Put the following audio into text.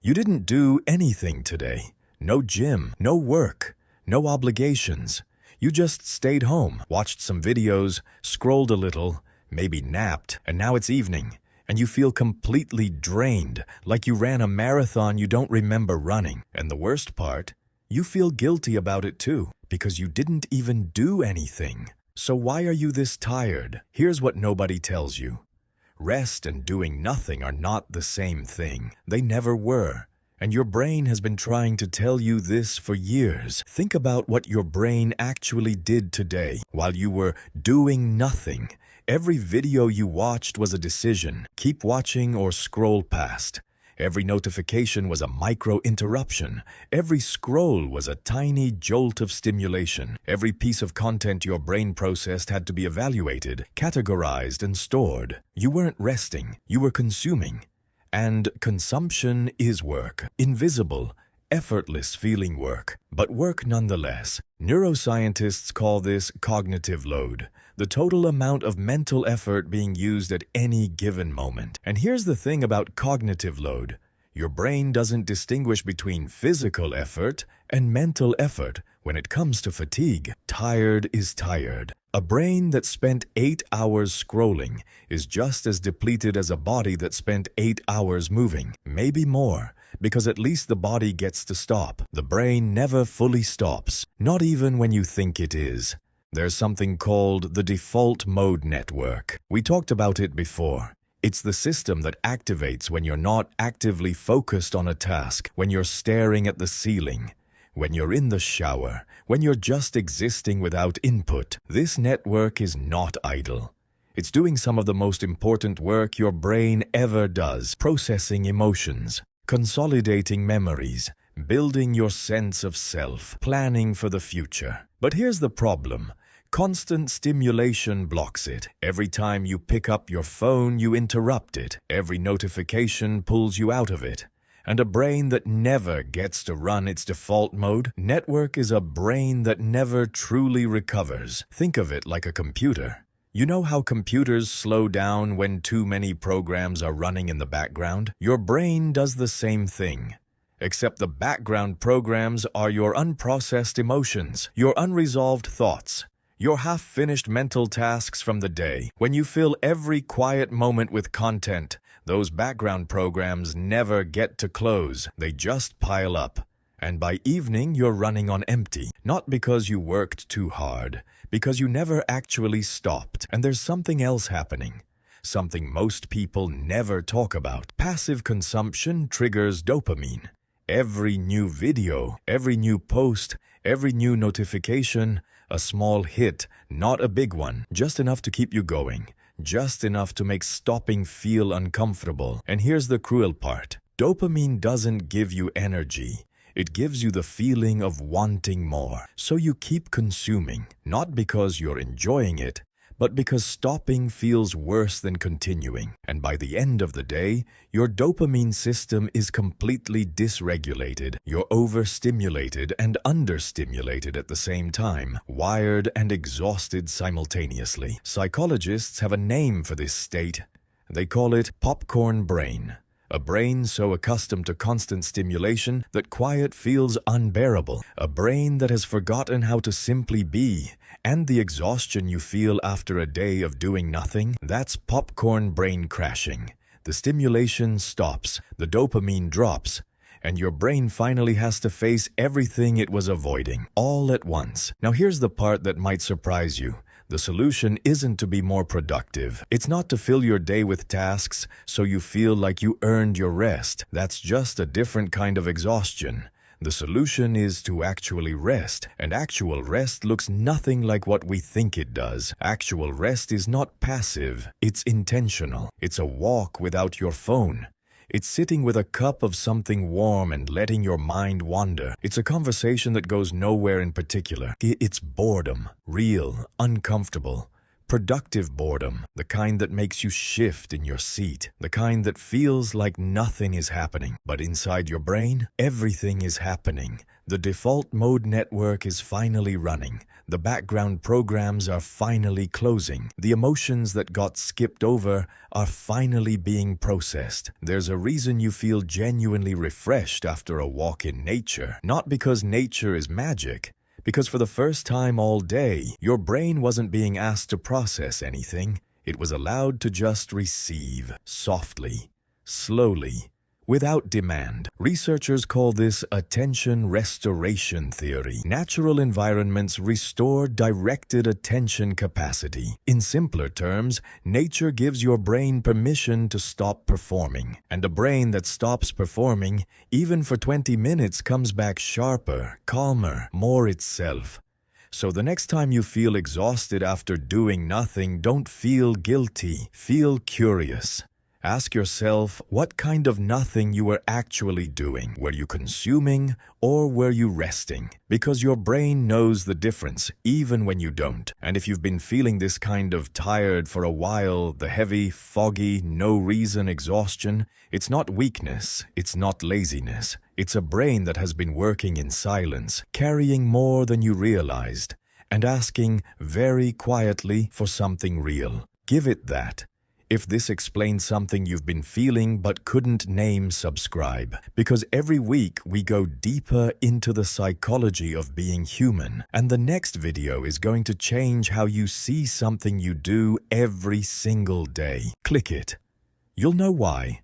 You didn't do anything today. No gym, no work, no obligations. You just stayed home, watched some videos, scrolled a little, maybe napped, and now it's evening, and you feel completely drained, like you ran a marathon you don't remember running. And the worst part, you feel guilty about it too, because you didn't even do anything. So why are you this tired? Here's what nobody tells you. Rest and doing nothing are not the same thing. They never were. And your brain has been trying to tell you this for years. Think about what your brain actually did today while you were doing nothing. Every video you watched was a decision. Keep watching or scroll past. Every notification was a micro-interruption. Every scroll was a tiny jolt of stimulation. Every piece of content your brain processed had to be evaluated, categorized, and stored. You weren't resting, you were consuming. And consumption is work. Invisible, effortless feeling work, but work nonetheless. Neuroscientists call this cognitive load, the total amount of mental effort being used at any given moment. And here's the thing about cognitive load. Your brain doesn't distinguish between physical effort and mental effort when it comes to fatigue. Tired is tired. A brain that spent 8 hours scrolling is just as depleted as a body that spent 8 hours moving, maybe more, because at least the body gets to stop. The brain never fully stops, not even when you think it is. There's something called the default mode network. We talked about it before. It's the system that activates when you're not actively focused on a task, when you're staring at the ceiling, when you're in the shower, when you're just existing without input. This network is not idle. It's doing some of the most important work your brain ever does, processing emotions, consolidating memories, building your sense of self, planning for the future. But here's the problem. Constant stimulation blocks it. Every time you pick up your phone, you interrupt it. Every notification pulls you out of it. And a brain that never gets to run its default mode network is a brain that never truly recovers. Think of it like a computer. You know how computers slow down when too many programs are running in the background? Your brain does the same thing. Except the background programs are your unprocessed emotions, your unresolved thoughts, your half-finished mental tasks from the day. When you fill every quiet moment with content, those background programs never get to close. They just pile up. And by evening, you're running on empty. Not because you worked too hard, because you never actually stopped. And there's something else happening. Something most people never talk about. Passive consumption triggers dopamine. Every new video, every new post, every new notification, a small hit, not a big one, just enough to keep you going, just enough to make stopping feel uncomfortable. And here's the cruel part. Dopamine doesn't give you energy. It gives you the feeling of wanting more. So you keep consuming, not because you're enjoying it, but because stopping feels worse than continuing. And by the end of the day, your dopamine system is completely dysregulated. You're overstimulated and understimulated at the same time, wired and exhausted simultaneously. Psychologists have a name for this state. They call it popcorn brain. A brain so accustomed to constant stimulation that quiet feels unbearable. A brain that has forgotten how to simply be. And the exhaustion you feel after a day of doing nothing, that's popcorn brain crashing. The stimulation stops, the dopamine drops, and your brain finally has to face everything it was avoiding, all at once. Now here's the part that might surprise you. The solution isn't to be more productive. It's not to fill your day with tasks so you feel like you earned your rest. That's just a different kind of exhaustion. The solution is to actually rest, and actual rest looks nothing like what we think it does. Actual rest is not passive, it's intentional. It's a walk without your phone. It's sitting with a cup of something warm and letting your mind wander. It's a conversation that goes nowhere in particular. It's boredom, real, uncomfortable, Productive boredom, the kind that makes you shift in your seat, the kind that feels like nothing is happening. But inside your brain, everything is happening. The default mode network is finally running. The background programs are finally closing. The emotions that got skipped over are finally being processed. There's a reason you feel genuinely refreshed after a walk in nature. Not because nature is magic, because for the first time all day, your brain wasn't being asked to process anything. It was allowed to just receive, softly, slowly, without demand. Researchers call this attention restoration theory. Natural environments restore directed attention capacity. In simpler terms, nature gives your brain permission to stop performing. And a brain that stops performing, even for 20 minutes, comes back sharper, calmer, more itself. So the next time you feel exhausted after doing nothing, don't feel guilty. Feel curious. Ask yourself what kind of nothing you were actually doing. Were you consuming or were you resting? Because your brain knows the difference, even when you don't. And if you've been feeling this kind of tired for a while, the heavy, foggy, no-reason exhaustion, it's not weakness, it's not laziness. It's a brain that has been working in silence, carrying more than you realized, and asking very quietly for something real. Give it that. If this explains something you've been feeling but couldn't name, subscribe. Because every week we go deeper into the psychology of being human. And the next video is going to change how you see something you do every single day. Click it. You'll know why.